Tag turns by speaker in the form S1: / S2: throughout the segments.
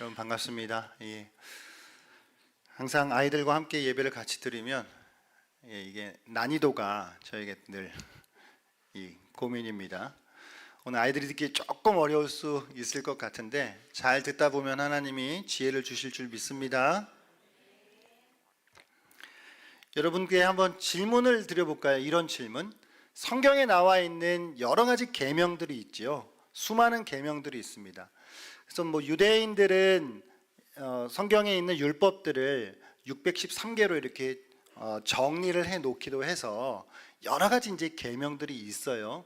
S1: 여러분 반갑습니다. 항상 아이들과 함께 예배를 같이 드리면 이게 난이도가 저에게 늘 고민입니다. 오늘 아이들이 듣기 조금 어려울 수 있을 것 같은데 잘 듣다 보면 하나님이 지혜를 주실 줄 믿습니다. 여러분께 한번 질문을 드려볼까요? 이런 질문. 성경에 나와 있는 여러 가지 계명들이 있지요. 수많은 계명들이 있습니다. 그래서 유대인들은 성경에 있는 율법들을 613개로 이렇게 정리를 해 놓기도 해서 여러 가지 이제 계명들이 있어요.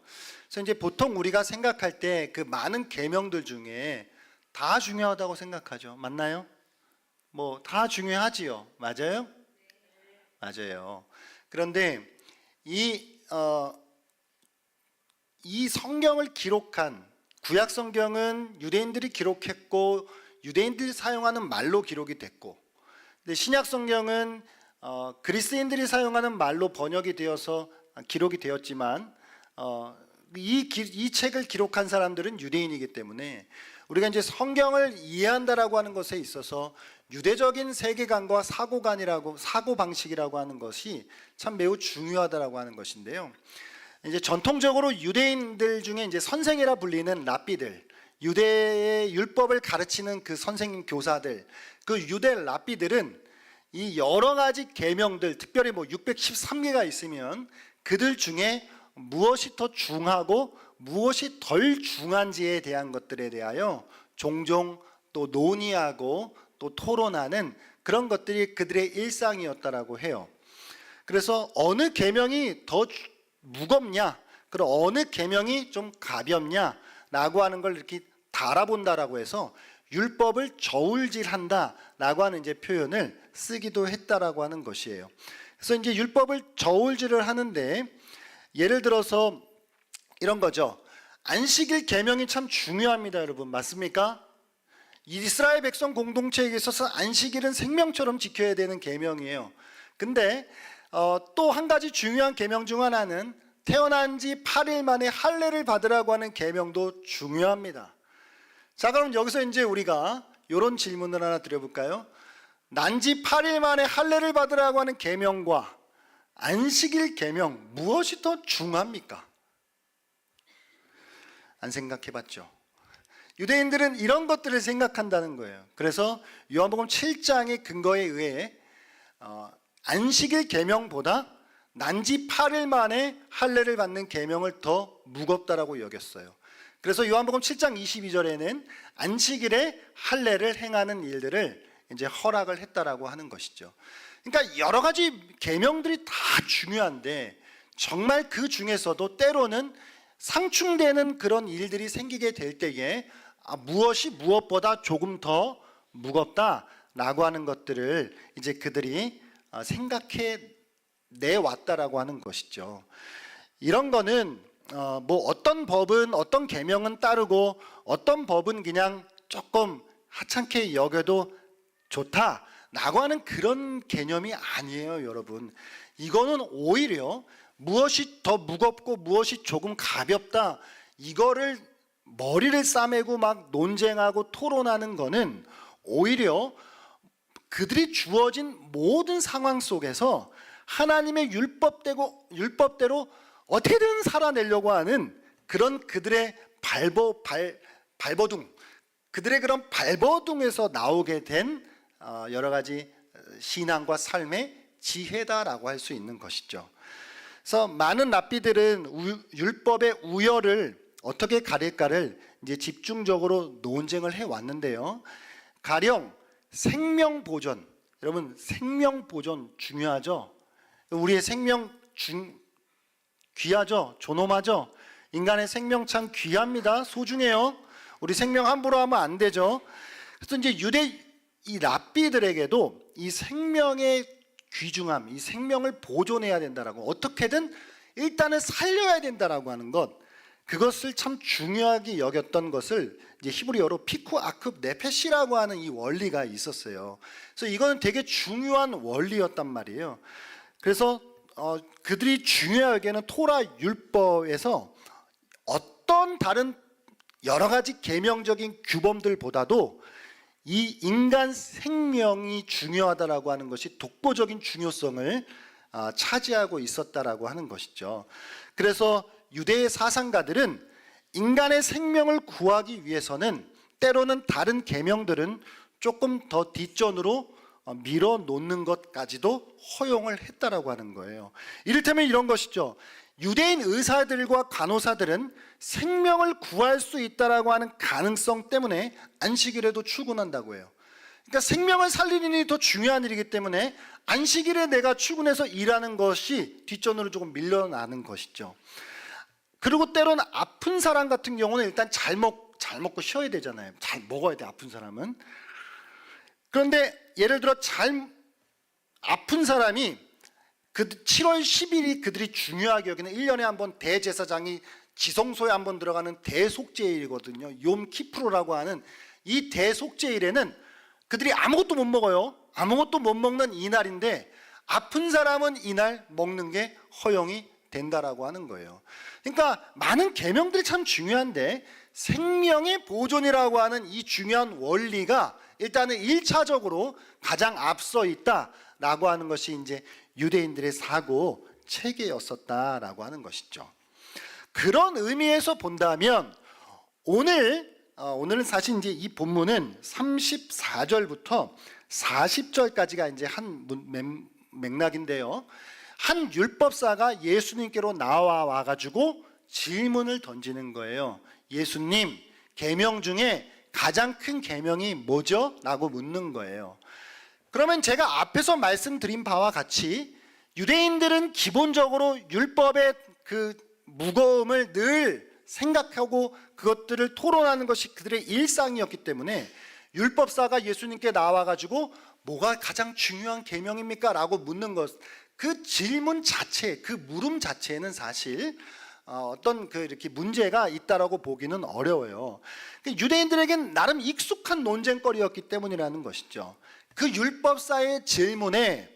S1: 그래서 이제 보통 우리가 생각할 때 그 많은 계명들 중에 다 중요하다고 생각하죠. 맞나요? 다 중요하지요. 맞아요? 맞아요. 그런데 이 성경을 기록한 구약 성경은 유대인들이 기록했고 유대인들이 사용하는 말로 기록이 됐고, 근데 신약 성경은 그리스인들이 사용하는 말로 번역이 되어서 기록이 되었지만 이 책을 기록한 사람들은 유대인이기 때문에 우리가 이제 성경을 이해한다라고 하는 것에 있어서 유대적인 세계관과 사고 방식이라고 하는 것이 참 매우 중요하다라고 하는 것인데요. 이제 전통적으로 유대인들 중에 이제 선생이라 불리는 랍비들, 유대의 율법을 가르치는 그 선생님 교사들, 그 유대 랍비들은 이 여러 가지 계명들, 특별히 613개가 있으면 그들 중에 무엇이 더 중하고 무엇이 덜 중한지에 대한 것들에 대하여 종종 또 논의하고 또 토론하는 그런 것들이 그들의 일상이었다라고 해요. 그래서 어느 계명이 더 무겁냐, 그리고 어느 계명이 좀 가볍냐라고 하는 걸 이렇게 달아본다라고 해서 율법을 저울질한다라고 하는 이제 표현을 쓰기도 했다라고 하는 것이에요. 그래서 이제 율법을 저울질을 하는데 예를 들어서 이런 거죠. 안식일 계명이 참 중요합니다, 여러분. 맞습니까? 이스라엘 백성 공동체에 있어서 안식일은 생명처럼 지켜야 되는 계명이에요. 근데 또 한 가지 중요한 계명 중 하나는 태어난 지 8일 만에 할례를 받으라고 하는 계명도 중요합니다. 자, 그럼 여기서 이제 우리가 이런 질문을 하나 드려볼까요? 난 지 8일 만에 할례를 받으라고 하는 계명과 안식일 계명, 무엇이 더 중합니까? 안 생각해봤죠. 유대인들은 이런 것들을 생각한다는 거예요. 그래서 요한복음 7장의 근거에 의해 안식일 계명보다 난지 8일 만에 할례를 받는 계명을 더 무겁다라고 여겼어요. 그래서 요한복음 7장 22절에는 안식일에 할례를 행하는 일들을 이제 허락을 했다라고 하는 것이죠. 그러니까 여러 가지 계명들이 다 중요한데 정말 그 중에서도 때로는 상충되는 그런 일들이 생기게 될 때에 무엇이 무엇보다 조금 더 무겁다라고 하는 것들을 이제 그들이 생각해 내왔다라고 하는 것이죠. 이런 거는 어떤 법은 어떤 계명은 따르고 어떤 법은 그냥 조금 하찮게 여겨도 좋다라고 하는 그런 개념이 아니에요, 여러분. 이거는 오히려 무엇이 더 무겁고 무엇이 조금 가볍다, 이거를 머리를 싸매고 막 논쟁하고 토론하는 거는 오히려 그들이 주어진 모든 상황 속에서 하나님의 율법대로 어떻게든 살아내려고 하는 그런 그들의 발버둥, 그들의 그런 발버둥에서 나오게 된 여러 가지 신앙과 삶의 지혜다라고 할 수 있는 것이죠. 그래서 많은 랍비들은 율법의 우열을 어떻게 가릴까를 이제 집중적으로 논쟁을 해 왔는데요. 가령 생명 보존, 여러분 생명 보존 중요하죠. 우리의 생명 귀하죠. 존엄하죠. 인간의 생명 참 귀합니다. 소중해요. 우리 생명 함부로 하면 안 되죠. 그래서 이제 이 랍비들에게도 이 생명의 귀중함, 이 생명을 보존해야 된다라고, 어떻게든 일단은 살려야 된다라고 하는 것, 그것을 참 중요하게 여겼던 것을 이제 히브리어로 피쿠 아크 네페시라고 하는 이 원리가 있었어요. 그래서 이거는 되게 중요한 원리였단 말이에요. 그래서 그들이 중요하게 여기는 토라 율법에서 어떤 다른 여러 가지 계명적인 규범들보다도 이 인간 생명이 중요하다라고 하는 것이 독보적인 중요성을 차지하고 있었다라고 하는 것이죠. 그래서 유대의 사상가들은 인간의 생명을 구하기 위해서는 때로는 다른 계명들은 조금 더 뒷전으로 밀어 놓는 것까지도 허용을 했다라고 하는 거예요. 이를테면 이런 것이죠. 유대인 의사들과 간호사들은 생명을 구할 수 있다라고 하는 가능성 때문에 안식일에도 출근한다고 해요. 그러니까 생명을 살리는 일이 더 중요한 일이기 때문에 안식일에 내가 출근해서 일하는 것이 뒷전으로 조금 밀려나는 것이죠. 그리고 때로는 아픈 사람 같은 경우는 일단 잘 먹고 쉬어야 되잖아요. 잘 먹어야 돼, 아픈 사람은. 그런데 예를 들어 잘 아픈 사람이 그 7월 10일이 그들이 중요하게 여기는 1년에 한 번 대제사장이 지성소에 한 번 들어가는 대속죄일이거든요. 욤 키프로라고 하는 이 대속죄일에는 그들이 아무것도 못 먹어요. 아무것도 못 먹는 이날인데 아픈 사람은 이날 먹는 게 허용이 된다라고 하는 거예요. 그러니까 많은 계명들이 참 중요한데 생명의 보존이라고 하는 이 중요한 원리가 일단은 1차적으로 가장 앞서 있다라고 하는 것이 이제 유대인들의 사고 체계였었다라고 하는 것이죠. 그런 의미에서 본다면 오늘은 사실 이제 이 본문은 34절부터 40절까지가 이제 한 맥락인데요. 한 율법사가 예수님께로 나와 가지고 질문을 던지는 거예요. 예수님, 계명 중에 가장 큰 계명이 뭐죠? 라고 묻는 거예요. 그러면 제가 앞에서 말씀드린 바와 같이 유대인들은 기본적으로 율법의 그 무거움을 늘 생각하고 그것들을 토론하는 것이 그들의 일상이었기 때문에 율법사가 예수님께 나와가지고 뭐가 가장 중요한 계명입니까? 라고 묻는 것, 그 질문 자체, 그 물음 자체에는 사실 어떤 그 이렇게 문제가 있다라고 보기는 어려워요. 유대인들에겐 나름 익숙한 논쟁거리였기 때문이라는 것이죠. 그 율법사의 질문에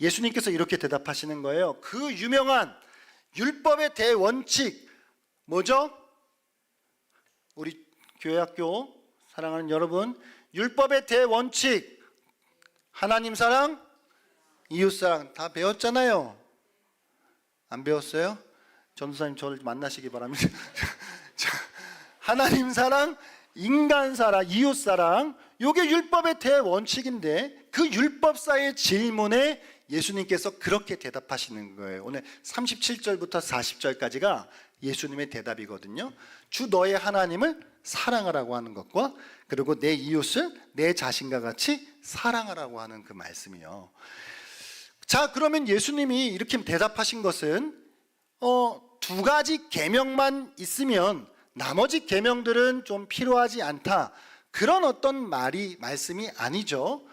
S1: 예수님께서 이렇게 대답하시는 거예요. 그 유명한 율법의 대원칙 뭐죠? 우리 교회학교 사랑하는 여러분, 율법의 대원칙 하나님 사랑, 이웃 사랑 다 배웠잖아요. 안 배웠어요? 전도사님 저를 만나시기 바랍니다. 하나님 사랑, 인간 사랑, 이웃 사랑, 이게 율법의 대원칙인데 그 율법사의 질문에 예수님께서 그렇게 대답하시는 거예요. 오늘 37절부터 40절까지가 예수님의 대답이거든요. 주 너의 하나님을 사랑하라고 하는 것과 그리고 내 이웃을 내 자신과 같이 사랑하라고 하는 그 말씀이요. 자, 그러면 예수님이 이렇게 대답하신 것은 두 가지 계명만 있으면 나머지 계명들은 좀 필요하지 않다, 그런 어떤 말씀이 아니죠.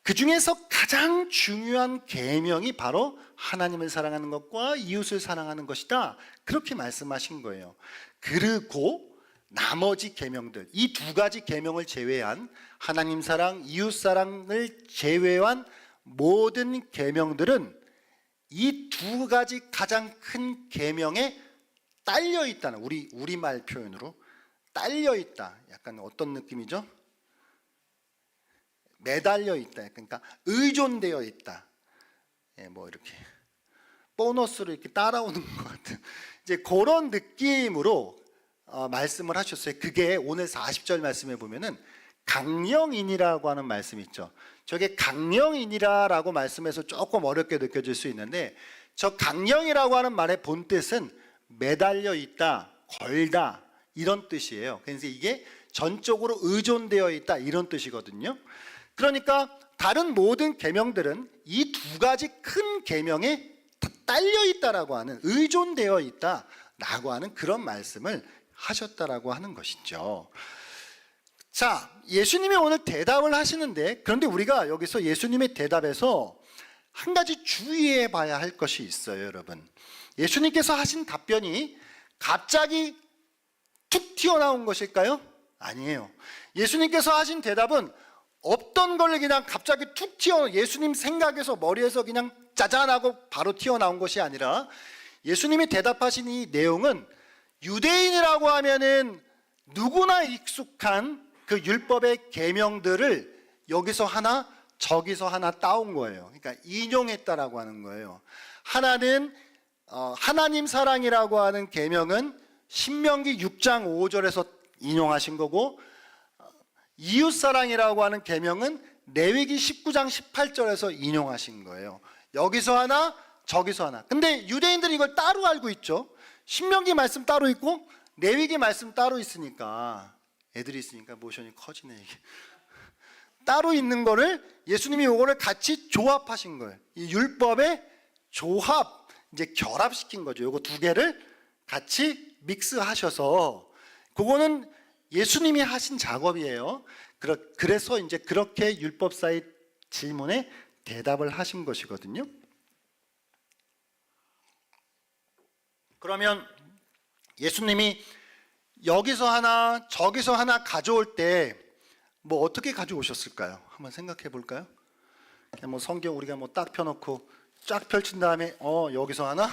S1: 그 중에서 가장 중요한 계명이 바로 하나님을 사랑하는 것과 이웃을 사랑하는 것이다, 그렇게 말씀하신 거예요. 그리고 나머지 계명들, 이 두 가지 계명을 제외한 하나님 사랑, 이웃 사랑을 제외한 모든 계명들은 이 두 가지 가장 큰 계명에 딸려 있다는, 우리말 표현으로 딸려 있다, 약간 어떤 느낌이죠? 매달려 있다, 그러니까 의존되어 있다. 뭐 이렇게 보너스로 이렇게 따라오는 것 같은 이제 그런 느낌으로 말씀을 하셨어요. 그게 오늘 40절 말씀에 보면은 강령이니라고 하는 말씀이 있죠. 저게 강령이니라라고 말씀해서 조금 어렵게 느껴질 수 있는데, 저 강령이라고 하는 말의 본 뜻은 매달려 있다, 걸다, 이런 뜻이에요. 그래서 이게 전적으로 의존되어 있다, 이런 뜻이거든요. 그러니까 다른 모든 계명들은 이 두 가지 큰 계명에 딸려 있다라고 하는, 의존되어 있다라고 하는 그런 말씀을 하셨다라고 하는 것이죠. 자, 예수님이 오늘 대답을 하시는데, 그런데 우리가 여기서 예수님의 대답에서 한 가지 주의해 봐야 할 것이 있어요, 여러분. 예수님께서 하신 답변이 갑자기 툭 튀어나온 것일까요? 아니에요. 예수님께서 하신 대답은 없던 걸 그냥 갑자기 툭 예수님 생각에서, 머리에서 그냥 짜잔하고 바로 튀어나온 것이 아니라, 예수님이 대답하신 이 내용은 유대인이라고 하면은 누구나 익숙한 그 율법의 계명들을 여기서 하나 저기서 하나 따온 거예요. 그러니까 인용했다라고 하는 거예요. 하나는 하나님 사랑이라고 하는 계명은 신명기 6장 5절에서 인용하신 거고, 이웃 사랑이라고 하는 계명은 레위기 19장 18절에서 인용하신 거예요. 여기서 하나 저기서 하나. 근데 유대인들이 이걸 따로 알고 있죠. 신명기 말씀 따로 있고 레위기 말씀 따로 있으니까, 애들이 있으니까 모션이 커지네 이게. 따로 있는 거를 예수님이 이거를 같이 조합하신 거예요. 이 율법의 조합, 이제 결합시킨 거죠. 요거 두 개를 같이 믹스하셔서, 그거는 예수님이 하신 작업이에요. 그래서 이제 그렇게 율법사의 질문에 대답을 하신 것이거든요. 그러면 예수님이 여기서 하나 저기서 하나 가져올 때 뭐 어떻게 가져오셨을까요? 한번 생각해 볼까요? 그냥 뭐 성경 우리가 뭐 딱 펴놓고 쫙 펼친 다음에 여기서 하나,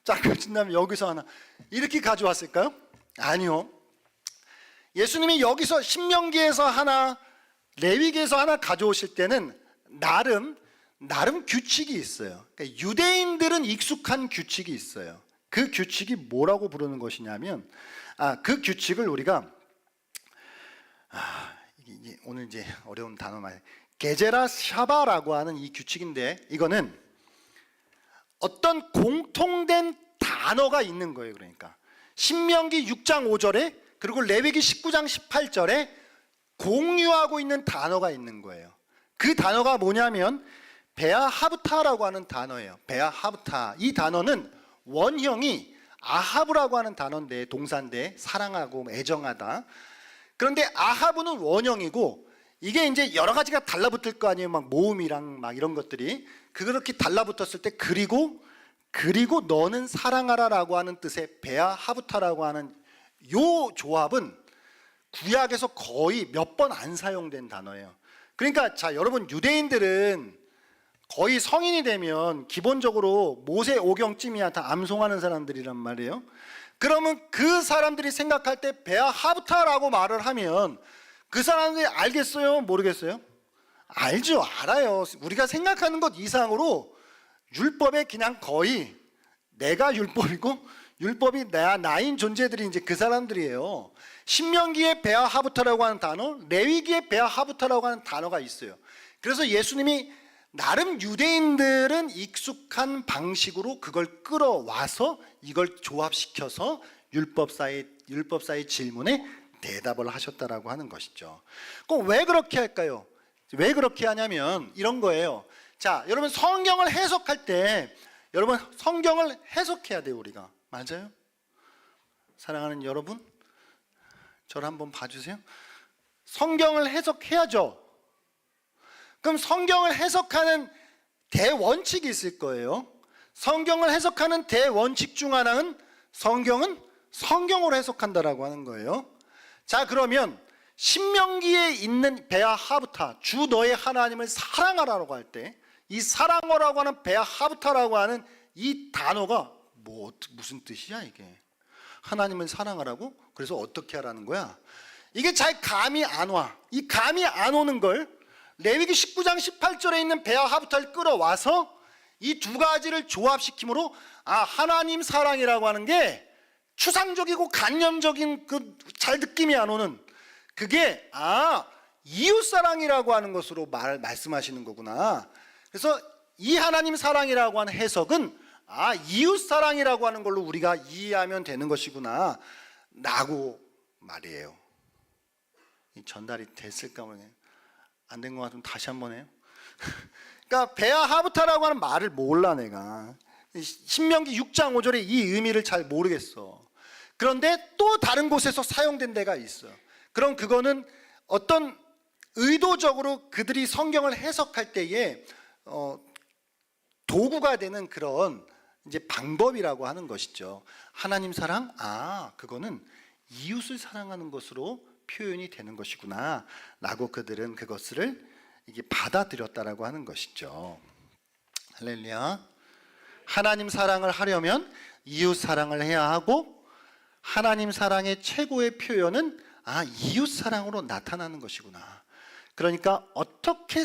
S1: 쫙 펼친 다음에 여기서 하나, 이렇게 가져왔을까요? 아니요. 예수님이 여기서 신명기에서 하나, 레위기에서 하나 가져오실 때는 나름 규칙이 있어요. 그러니까 유대인들은 익숙한 규칙이 있어요. 그 규칙이 뭐라고 부르는 것이냐면, 그 규칙을 우리가 이게 오늘 이제 어려운 단어 말, 게제라 샤바라고 하는 이 규칙인데, 이거는 어떤 공통된 단어가 있는 거예요. 그러니까 신명기 6장 5절에 그리고 레위기 19장 18절에 공유하고 있는 단어가 있는 거예요. 그 단어가 뭐냐면 베아하브타라고 하는 단어예요. 베아하브타. 이 단어는 원형이 아하브라고 하는 단어인데, 동사인데, 사랑하고 애정하다. 그런데 아하브는 원형이고, 이게 이제 여러 가지가 달라붙을 거 아니에요. 막 모음이랑 막 이런 것들이 그렇게 달라붙었을 때, 그리고 너는 사랑하라라고 하는 뜻의 베아하브타라고 하는 요 조합은 구약에서 거의 몇 번 안 사용된 단어예요. 그러니까 자, 여러분, 유대인들은 거의 성인이 되면 기본적으로 모세 오경쯤이야 다 암송하는 사람들이란 말이에요. 그러면 그 사람들이 생각할 때 베아하브타라고 말을 하면 그 사람들이 알겠어요? 모르겠어요? 알죠. 알아요. 우리가 생각하는 것 이상으로 율법에 그냥 거의 내가 율법이고 율법이 나인 존재들이 이제 그 사람들이에요. 신명기에 베아하브타라고 하는 단어, 레위기에 베아하브타라고 하는 단어가 있어요. 그래서 예수님이 나름 유대인들은 익숙한 방식으로 그걸 끌어와서 이걸 조합시켜서 율법사의 질문에 대답을 하셨다라고 하는 것이죠. 그럼 왜 그렇게 할까요? 왜 그렇게 하냐면 이런 거예요. 자, 여러분, 성경을 해석할 때 여러분, 성경을 해석해야 돼요. 우리가. 맞아요? 사랑하는 여러분, 저를 한번 봐주세요. 성경을 해석해야죠. 그럼 성경을 해석하는 대원칙이 있을 거예요. 성경을 해석하는 대원칙 중 하나는 성경은 성경으로 해석한다라고 하는 거예요. 자, 그러면 신명기에 있는 베아하브타, 주 너의 하나님을 사랑하라고 할 때 이 사랑하라고 하는 베아하브타라고 하는 이 단어가 무슨 뜻이야 이게? 하나님을 사랑하라고? 그래서 어떻게 하라는 거야? 이게 잘 감이 안 와. 이 감이 안 오는 걸 레위기 19장 18절에 있는 베아하브타를 끌어와서 이 두 가지를 조합시킴으로 하나님 사랑이라고 하는 게 추상적이고 간념적인 그 잘 느낌이 안 오는 그게 이웃 사랑이라고 하는 것으로 말씀하시는 거구나. 그래서 이 하나님 사랑이라고 하는 해석은 이웃 사랑이라고 하는 걸로 우리가 이해하면 되는 것이구나 라고 말이에요. 전달이 됐을까 모르겠네요. 안 된 것 같으면 다시 한번 해요. 그러니까 베아하브타라고 하는 말을 몰라 내가. 신명기 6장 5절의 이 의미를 잘 모르겠어. 그런데 또 다른 곳에서 사용된 데가 있어. 그럼 그거는 어떤 의도적으로 그들이 성경을 해석할 때에 도구가 되는 그런 이제 방법이라고 하는 것이죠. 하나님 사랑? 그거는 이웃을 사랑하는 것으로 표현이 되는 것이구나 라고 그들은 그것을 이게 받아들였다라고 하는 것이죠. 할렐루야. 하나님 사랑을 하려면 이웃 사랑을 해야 하고, 하나님 사랑의 최고의 표현은 이웃 사랑으로 나타나는 것이구나. 그러니까 어떻게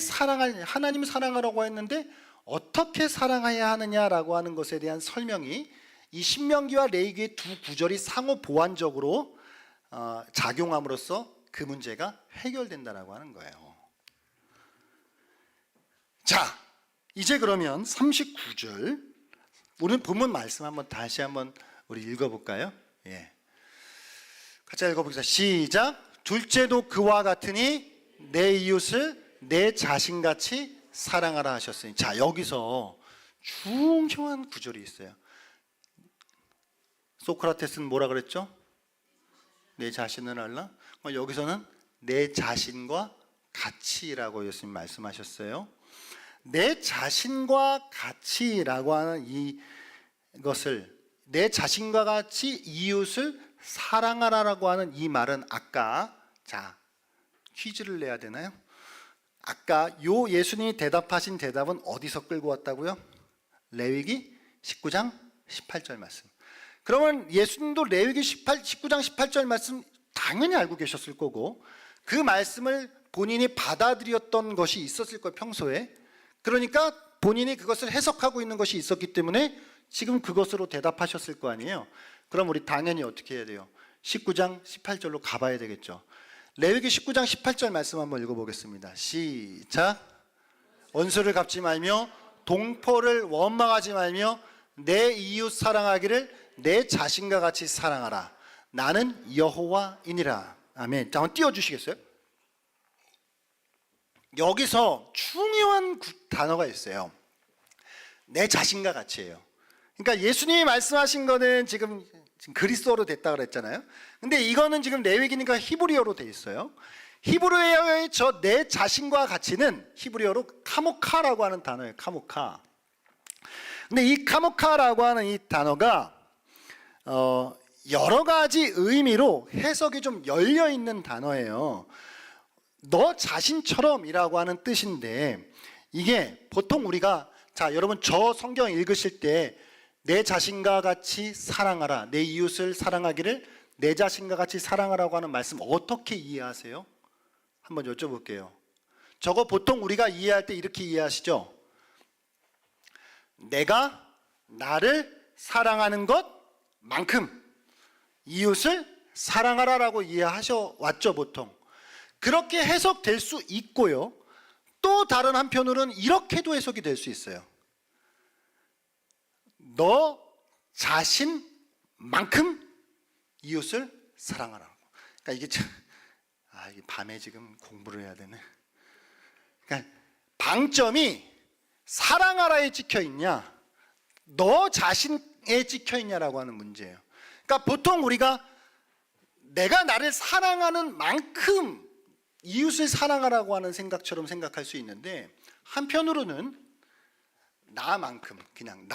S1: 하나님 사랑하라고 했는데 어떻게 사랑해야 하느냐라고 하는 것에 대한 설명이 이 신명기와 레위기의 두 구절이 상호 보완적으로 작용함으로써 그 문제가 해결된다라고 하는 거예요. 자, 이제 그러면 39절 오늘 본문 말씀 다시 한번 우리 읽어볼까요? 예. 같이 읽어보겠습니다. 시작. 둘째도 그와 같으니 내 이웃을 내 자신같이 사랑하라 하셨으니. 자, 여기서 중요한 구절이 있어요. 소크라테스는 뭐라 그랬죠? 내 자신을 알라? 여기서는 내 자신과 같이라고 예수님 말씀하셨어요. 내 자신과 같이라고 하는 이것을, 내 자신과 같이 이웃을 사랑하라라고 하는 이 말은 아까, 자, 퀴즈를 내야 되나요? 아까 요 예수님이 대답하신 대답은 어디서 끌고 왔다고요? 레위기 19장 18절 말씀. 그러면 예수님도 레위기 19장 18절 말씀 당연히 알고 계셨을 거고, 그 말씀을 본인이 받아들였던 것이 있었을 거예요, 평소에. 그러니까 본인이 그것을 해석하고 있는 것이 있었기 때문에 지금 그것으로 대답하셨을 거 아니에요. 그럼 우리 당연히 어떻게 해야 돼요? 19장 18절로 가봐야 되겠죠. 레위기 19장 18절 말씀 한번 읽어보겠습니다. 시작. 원수를 갚지 말며 동포를 원망하지 말며 내 이웃 사랑하기를 내 자신과 같이 사랑하라. 나는 여호와이니라. 아멘. 자, 한번 띄워주시겠어요? 여기서 중요한 단어가 있어요. 내 자신과 같이예요. 그러니까 예수님이 말씀하신 거는 지금 그리스어로 됐다 그랬잖아요. 근데 이거는 지금 레위기니까 히브리어로 돼 있어요. 히브리어의 저 내 자신과 같이는 히브리어로 카모카라고 하는 단어예요. 카모카. 근데 이 카모카라고 하는 이 단어가 여러 가지 의미로 해석이 좀 열려 있는 단어예요. 너 자신처럼이라고 하는 뜻인데, 이게 보통 우리가, 자, 여러분 저 성경 읽으실 때 내 자신과 같이 사랑하라, 내 이웃을 사랑하기를 내 자신과 같이 사랑하라고 하는 말씀 어떻게 이해하세요? 한번 여쭤볼게요. 저거 보통 우리가 이해할 때 이렇게 이해하시죠? 내가 나를 사랑하는 것만큼 이웃을 사랑하라라고 이해하셔 왔죠, 보통. 그렇게 해석될 수 있고요. 또 다른 한편으로는 이렇게도 해석이 될 수 있어요. 너 자신만큼 이웃을 사랑하라고. 그러니까 이게 참, 이게 밤에 지금 공부를 해야 되네. 그러니까 방점이 사랑하라에 찍혀 있냐, 너 자신에 찍혀 있냐라고 하는 문제예요. 그러니까 보통 우리가 내가 나를 사랑하는 만큼 이웃을 사랑하라고 하는 생각처럼 생각할 수 있는데, 한편으로는 나만큼, 그냥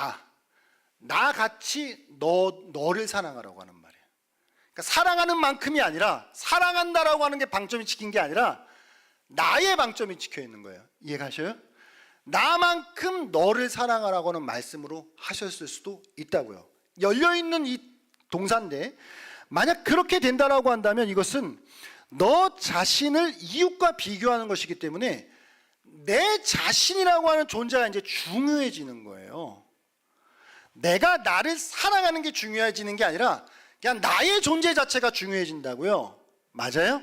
S1: 나같이 너를 사랑하라고 하는 말이에요. 그러니까 사랑하는 만큼이 아니라, 사랑한다라고 하는 게 방점이 찍힌 게 아니라 나의 방점이 찍혀 있는 거예요. 이해가셔요? 나만큼 너를 사랑하라고 하는 말씀으로 하셨을 수도 있다고요. 열려있는 이 동사인데, 만약 그렇게 된다라고 한다면 이것은 너 자신을 이웃과 비교하는 것이기 때문에 내 자신이라고 하는 존재가 이제 중요해지는 거예요. 내가 나를 사랑하는 게 중요해지는 게 아니라 그냥 나의 존재 자체가 중요해진다고요. 맞아요?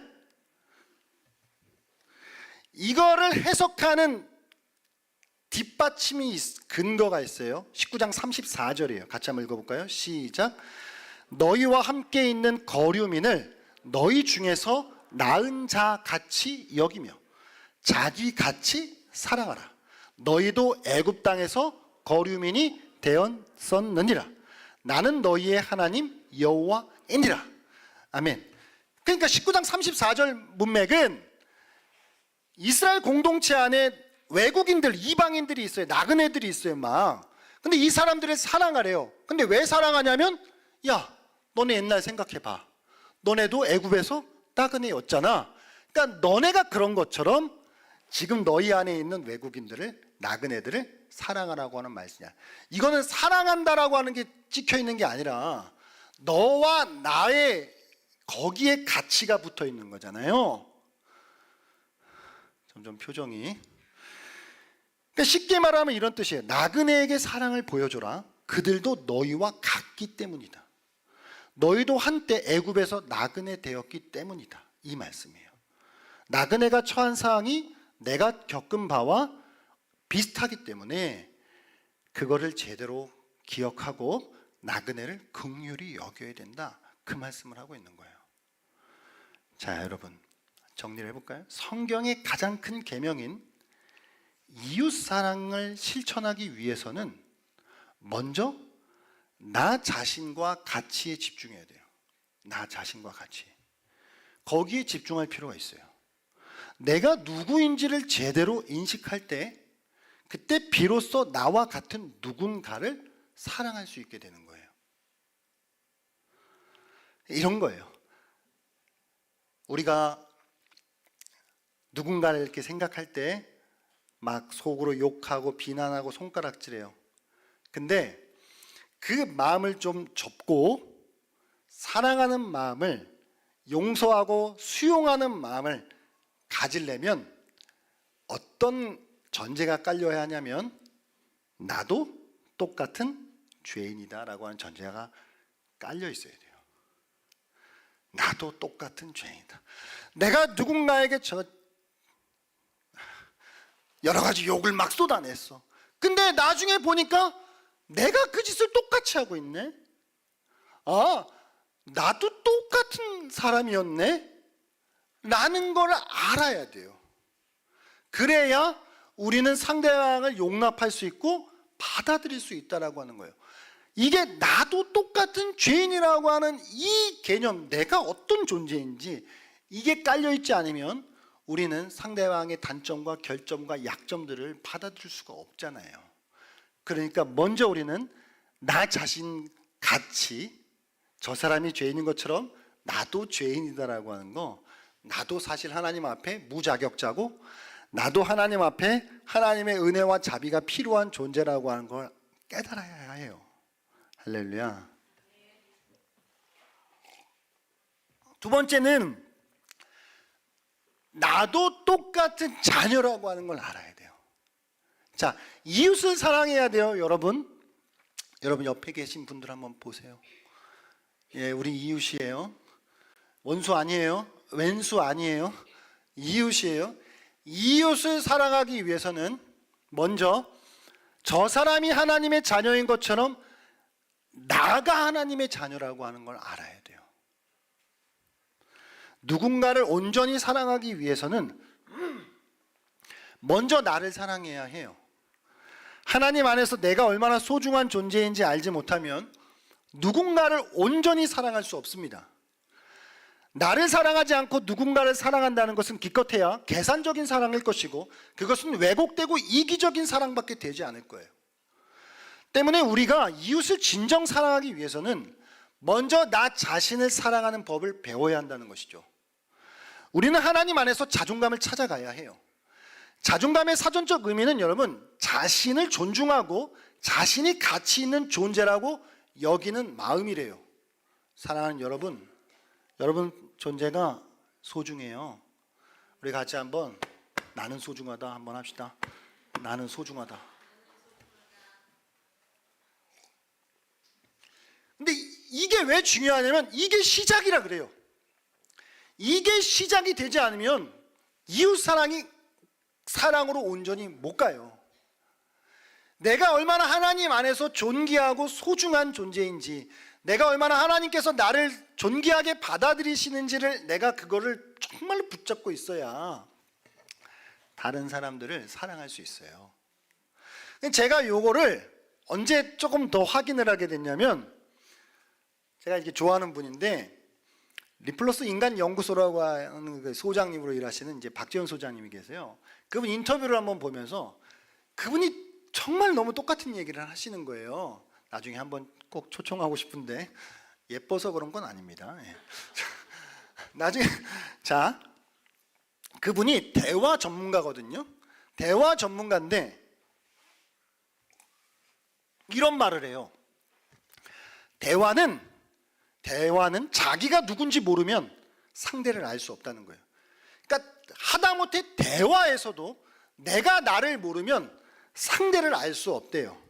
S1: 이거를 해석하는 뒷받침이 근거가 있어요. 19장 34절이에요. 같이 한번 읽어볼까요? 시작. 너희와 함께 있는 거류민을 너희 중에서 나은 자 같이 여기며 자기 같이 사랑하라. 너희도 애굽 땅에서 거류민이 되었었느니라. 나는 너희의 하나님 여호와이니라. 아멘. 그러니까 19장 34절 문맥은 이스라엘 공동체 안에 외국인들, 이방인들이 있어요. 나그네들이 있어요, 막. 근데 이 사람들을 사랑하래요. 근데 왜 사랑하냐면, 야, 너네 옛날 생각해봐. 너네도 애굽에서 나그네였잖아. 그러니까 너네가 그런 것처럼 지금 너희 안에 있는 외국인들을, 나그네들을 사랑하라고 하는 말씀이야. 이거는 사랑한다라고 하는 게 찍혀 있는 게 아니라 너와 나의 거기에 가치가 붙어 있는 거잖아요. 점점 표정이. 그러니까 쉽게 말하면 이런 뜻이에요. 나그네에게 사랑을 보여줘라. 그들도 너희와 같기 때문이다. 너희도 한때 애굽에서 나그네 되었기 때문이다. 이 말씀이에요. 나그네가 처한 상황이 내가 겪은 바와 비슷하기 때문에 그거를 제대로 기억하고 나그네를 긍휼히 여겨야 된다. 그 말씀을 하고 있는 거예요. 자, 여러분 정리를 해볼까요? 성경의 가장 큰 계명인 이웃 사랑을 실천하기 위해서는 먼저 나 자신과 가치에 집중해야 돼요. 나 자신과 가치. 거기에 집중할 필요가 있어요. 내가 누구인지를 제대로 인식할 때 그때 비로소 나와 같은 누군가를 사랑할 수 있게 되는 거예요. 이런 거예요. 우리가 누군가를 이렇게 생각할 때 막 속으로 욕하고 비난하고 손가락질해요. 근데 그 마음을 좀 접고 사랑하는 마음을, 용서하고 수용하는 마음을 가지려면 어떤 전제가 깔려야 하냐면 나도 똑같은 죄인이다 라고 하는 전제가 깔려 있어야 돼요. 나도 똑같은 죄인이다. 내가 누군가에게 여러 가지 욕을 막 쏟아냈어. 근데 나중에 보니까 내가 그 짓을 똑같이 하고 있네. 아, 나도 똑같은 사람이었네 라는 걸 알아야 돼요. 그래야 우리는 상대방을 용납할 수 있고 받아들일 수 있다라고 하는 거예요. 이게 나도 똑같은 죄인이라고 하는 이 개념, 내가 어떤 존재인지 이게 깔려있지 않으면 우리는 상대방의 단점과 결점과 약점들을 받아들일 수가 없잖아요. 그러니까 먼저 우리는 나 자신 같이 저 사람이 죄인인 것처럼 나도 죄인이다라고 하는 거, 나도 사실 하나님 앞에 무자격자고 나도 하나님 앞에 하나님의 은혜와 자비가 필요한 존재라고 하는 걸 깨달아야 해요. 할렐루야. 두 번째는 나도 똑같은 자녀라고 하는 걸 알아야 돼요. 자, 이웃을 사랑해야 돼요. 여러분 옆에 계신 분들 한번 보세요. 예, 우리 이웃이에요. 원수 아니에요. 왼수 아니에요. 이웃이에요. 이웃을 사랑하기 위해서는 먼저 저 사람이 하나님의 자녀인 것처럼 나가 하나님의 자녀라고 하는 걸 알아야 돼요. 누군가를 온전히 사랑하기 위해서는 먼저 나를 사랑해야 해요. 하나님 안에서 내가 얼마나 소중한 존재인지 알지 못하면 누군가를 온전히 사랑할 수 없습니다. 나를 사랑하지 않고 누군가를 사랑한다는 것은 기껏해야 계산적인 사랑일 것이고 그것은 왜곡되고 이기적인 사랑밖에 되지 않을 거예요. 때문에 우리가 이웃을 진정 사랑하기 위해서는 먼저 나 자신을 사랑하는 법을 배워야 한다는 것이죠. 우리는 하나님 안에서 자존감을 찾아가야 해요. 자존감의 사전적 의미는 여러분 자신을 존중하고 자신이 가치 있는 존재라고 여기는 마음이래요. 사랑하는 여러분 존재가 소중해요. 우리 같이 한번 나는 소중하다 한번 합시다. 나는 소중하다. 근데 이게 왜 중요하냐면 이게 시작이라 그래요. 이게 시작이 되지 않으면 이웃 사랑이 사랑으로 온전히 못 가요. 내가 얼마나 하나님 안에서 존귀하고 소중한 존재인지, 내가 얼마나 하나님께서 나를 존귀하게 받아들이시는지를 내가 그거를 정말로 붙잡고 있어야 다른 사람들을 사랑할 수 있어요. 제가 요거를 언제 조금 더 확인을 하게 됐냐면, 제가 이렇게 좋아하는 분인데 리플러스 인간연구소라고 하는 그 소장님으로 일하시는 이제 박재현 소장님이 계세요. 그분 인터뷰를 한번 보면서 그분이 정말 너무 똑같은 얘기를 하시는 거예요. 나중에 한번 꼭 초청하고 싶은데 예뻐서 그런 건 아닙니다. 예. 나중에 자, 그분이 대화 전문가거든요. 대화 전문가인데 이런 말을 해요. 대화는 대화는 자기가 누군지 모르면 상대를 알 수 없다는 거예요. 그러니까 하다못해 대화에서도 내가 나를 모르면 상대를 알 수 없대요.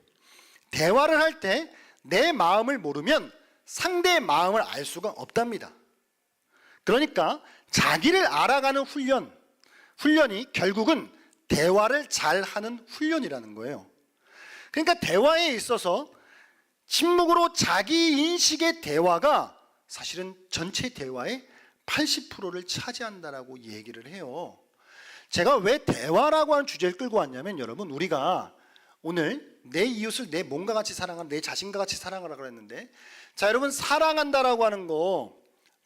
S1: 대화를 할 때 내 마음을 모르면 상대의 마음을 알 수가 없답니다. 그러니까 자기를 알아가는 훈련이 결국은 대화를 잘하는 훈련이라는 거예요. 그러니까 대화에 있어서 침묵으로 자기 인식의 대화가 사실은 전체 대화의 80%를 차지한다라고 얘기를 해요. 제가 왜 대화라고 하는 주제를 끌고 왔냐면, 여러분, 우리가 오늘 내 이웃을 내 몸과 같이 사랑하라, 내 자신과 같이 사랑하라 그랬는데, 자, 여러분, 사랑한다라고 하는 거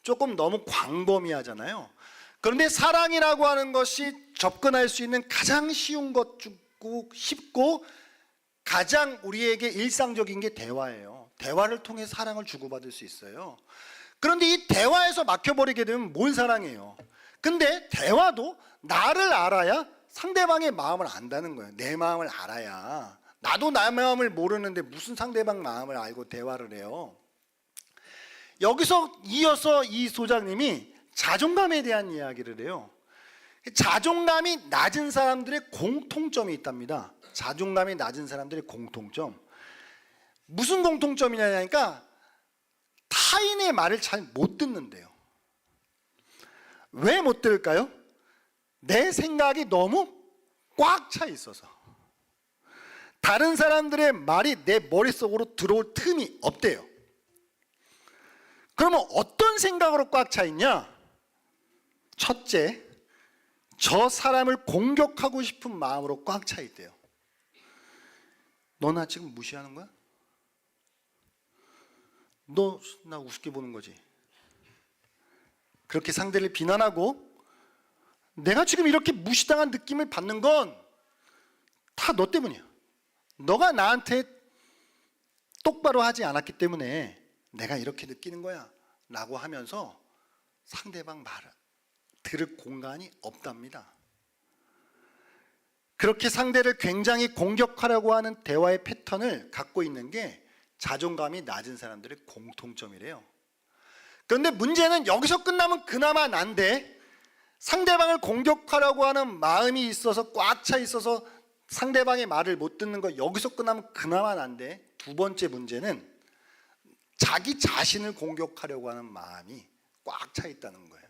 S1: 조금 너무 광범위하잖아요. 그런데 사랑이라고 하는 것이 접근할 수 있는 가장 쉬운 것 주고 쉽고 가장 우리에게 일상적인 게 대화예요. 대화를 통해 사랑을 주고받을 수 있어요. 그런데 이 대화에서 막혀버리게 되면 뭘 사랑해요? 근데 대화도 나를 알아야 상대방의 마음을 안다는 거예요. 내 마음을 알아야. 나도 내 마음을 모르는데 무슨 상대방 마음을 알고 대화를 해요. 여기서 이어서 이 소장님이 자존감에 대한 이야기를 해요. 자존감이 낮은 사람들의 공통점이 있답니다. 자존감이 낮은 사람들의 공통점. 무슨 공통점이냐니까 타인의 말을 잘 못 듣는데요. 왜 못 들을까요? 내 생각이 너무 꽉 차 있어서. 다른 사람들의 말이 내 머릿속으로 들어올 틈이 없대요. 그러면 어떤 생각으로 꽉 차 있냐? 첫째, 저 사람을 공격하고 싶은 마음으로 꽉 차 있대요. 너 나 지금 무시하는 거야? 너 나 우습게 보는 거지? 그렇게 상대를 비난하고 내가 지금 이렇게 무시당한 느낌을 받는 건 다 너 때문이야. 너가 나한테 똑바로 하지 않았기 때문에 내가 이렇게 느끼는 거야 라고 하면서 상대방 말을 들을 공간이 없답니다. 그렇게 상대를 굉장히 공격하려고 하는 대화의 패턴을 갖고 있는 게 자존감이 낮은 사람들의 공통점이래요. 그런데 문제는 여기서 끝나면 그나마 난데, 상대방을 공격하려고 하는 마음이 있어서 꽉 차 있어서 상대방의 말을 못 듣는 거 여기서 끝나면 그나마 난데, 두 번째 문제는 자기 자신을 공격하려고 하는 마음이 꽉 차 있다는 거예요.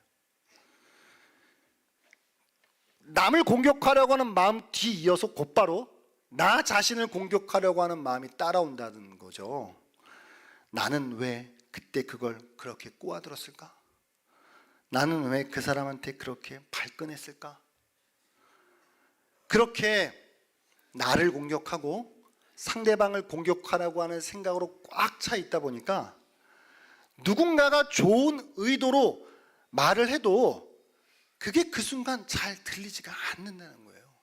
S1: 남을 공격하려고 하는 마음 뒤이어서 곧바로 나 자신을 공격하려고 하는 마음이 따라온다는 거죠. 나는 왜 그때 그걸 그렇게 꼬아들었을까? 나는 왜 그 사람한테 그렇게 발끈했을까? 그렇게 나를 공격하고 상대방을 공격하라고 하는 생각으로 꽉 차 있다 보니까 누군가가 좋은 의도로 말을 해도 그게 그 순간 잘 들리지가 않는다는 거예요.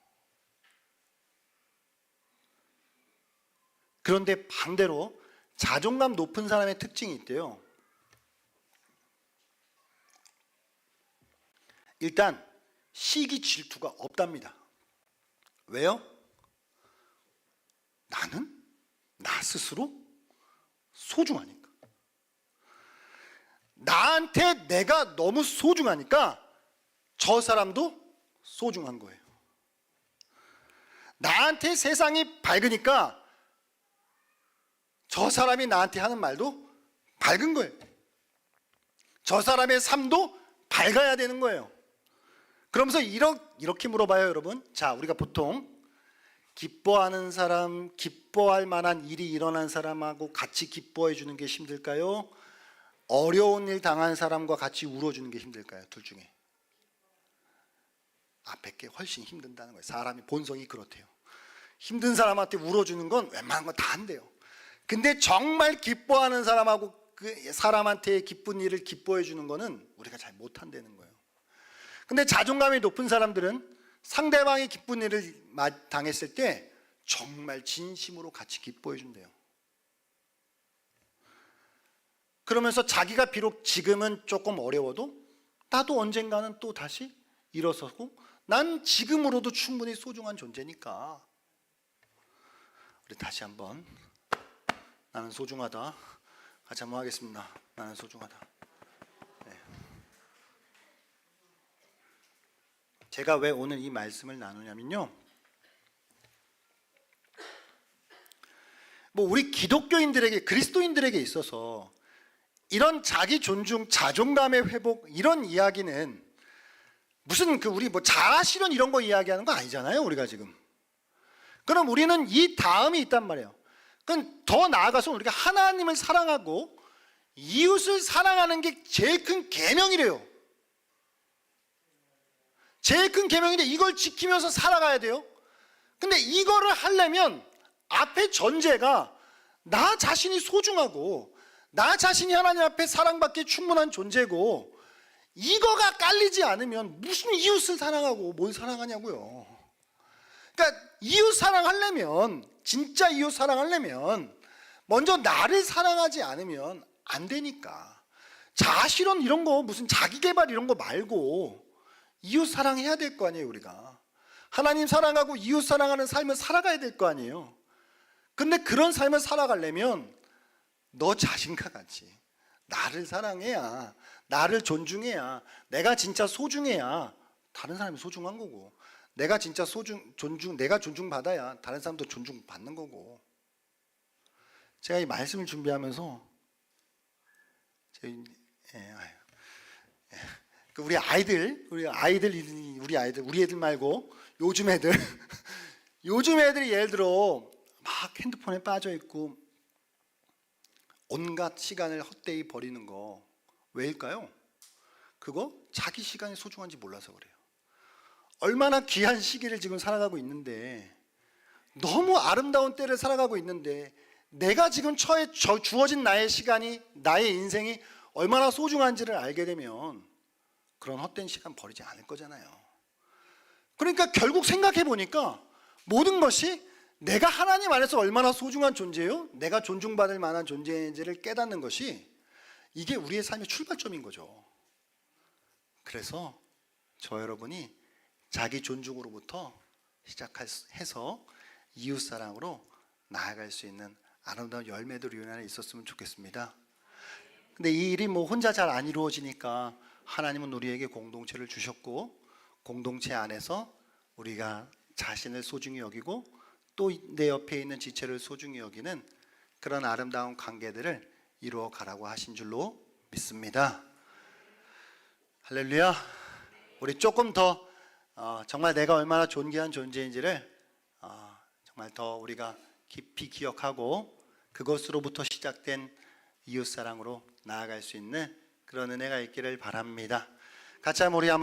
S1: 그런데 반대로 자존감 높은 사람의 특징이 있대요. 일단 시기 질투가 없답니다. 왜요? 나는 나 스스로 소중하니까. 나한테 내가 너무 소중하니까 저 사람도 소중한 거예요. 나한테 세상이 밝으니까 저 사람이 나한테 하는 말도 밝은 거예요. 저 사람의 삶도 밝아야 되는 거예요. 그러면서 이렇게 물어봐요, 여러분. 자, 우리가 보통 기뻐하는 사람, 기뻐할 만한 일이 일어난 사람하고 같이 기뻐해 주는 게 힘들까요? 어려운 일 당한 사람과 같이 울어주는 게 힘들까요? 둘 중에. 앞에 게 훨씬 힘든다는 거예요. 사람이 본성이 그렇대요. 힘든 사람한테 울어주는 건 웬만한 건 다 안 돼요. 근데 정말 기뻐하는 사람하고 그 사람한테 기쁜 일을 기뻐해 주는 거는 우리가 잘 못한다는 거예요. 근데 자존감이 높은 사람들은 상대방이 기쁜 일을 당했을 때 정말 진심으로 같이 기뻐해 준대요. 그러면서 자기가 비록 지금은 조금 어려워도 나도 언젠가는 또 다시 일어서고 난 지금으로도 충분히 소중한 존재니까. 우리 다시 한번 나는 소중하다 같이 한번 하겠습니다. 나는 소중하다. 네. 제가 왜 오늘 이 말씀을 나누냐면요, 뭐 우리 기독교인들에게, 그리스도인들에게 있어서 이런 자기 존중, 자존감의 회복, 이런 이야기는 무슨 우리 뭐 자아실현 이런 거 이야기하는 거 아니잖아요, 우리가 지금. 그럼 우리는 이 다음이 있단 말이에요. 그럼 더 나아가서 우리가 하나님을 사랑하고 이웃을 사랑하는 게 제일 큰 계명이래요. 제일 큰 계명인데 이걸 지키면서 살아가야 돼요. 근데 이거를 하려면 앞에 전제가 나 자신이 소중하고 나 자신이 하나님 앞에 사랑받기에 충분한 존재고, 이거가 깔리지 않으면 무슨 이웃을 사랑하고 뭘 사랑하냐고요. 그러니까 이웃 사랑하려면, 진짜 이웃 사랑하려면 먼저 나를 사랑하지 않으면 안 되니까. 자아실현 이런 거, 무슨 자기개발 이런 거 말고 이웃 사랑해야 될 거 아니에요. 우리가 하나님 사랑하고 이웃 사랑하는 삶을 살아가야 될 거 아니에요. 근데 그런 삶을 살아가려면 너 자신과 같이 나를 사랑해야, 나를 존중해야, 내가 진짜 소중해야 다른 사람이 소중한 거고, 내가 진짜 내가 존중받아야 다른 사람도 존중받는 거고. 제가 이 말씀을 준비하면서 우리 애들 말고 요즘 애들 요즘 애들이 예를 들어 막 핸드폰에 빠져 있고 온갖 시간을 헛되이 버리는 거 왜일까요? 그거 자기 시간이 소중한지 몰라서 그래요. 얼마나 귀한 시기를 지금 살아가고 있는데, 너무 아름다운 때를 살아가고 있는데, 내가 지금 주어진 나의 시간이, 나의 인생이 얼마나 소중한지를 알게 되면 그런 헛된 시간 버리지 않을 거잖아요. 그러니까 결국 생각해 보니까 모든 것이 내가 하나님 안에서 얼마나 소중한 존재요, 내가 존중받을 만한 존재인지를 깨닫는 것이, 이게 우리의 삶의 출발점인 거죠. 그래서 저 여러분이 자기 존중으로부터 시작해서 이웃사랑으로 나아갈 수 있는 아름다운 열매들이 우리 안에 있었으면 좋겠습니다. 근데 이 일이 뭐 혼자 잘 안 이루어지니까 하나님은 우리에게 공동체를 주셨고, 공동체 안에서 우리가 자신을 소중히 여기고 또 내 옆에 있는 지체를 소중히 여기는 그런 아름다운 관계들을 이루어 가라고 하신 줄로 믿습니다. 할렐루야. 우리 조금 더 정말 내가 얼마나 존귀한 존재인지를 정말 더 우리가 깊이 기억하고 그것으로부터 시작된 이웃사랑으로 나아갈 수 있는 그런 은혜가 있기를 바랍니다. 같이 한번 우리 한번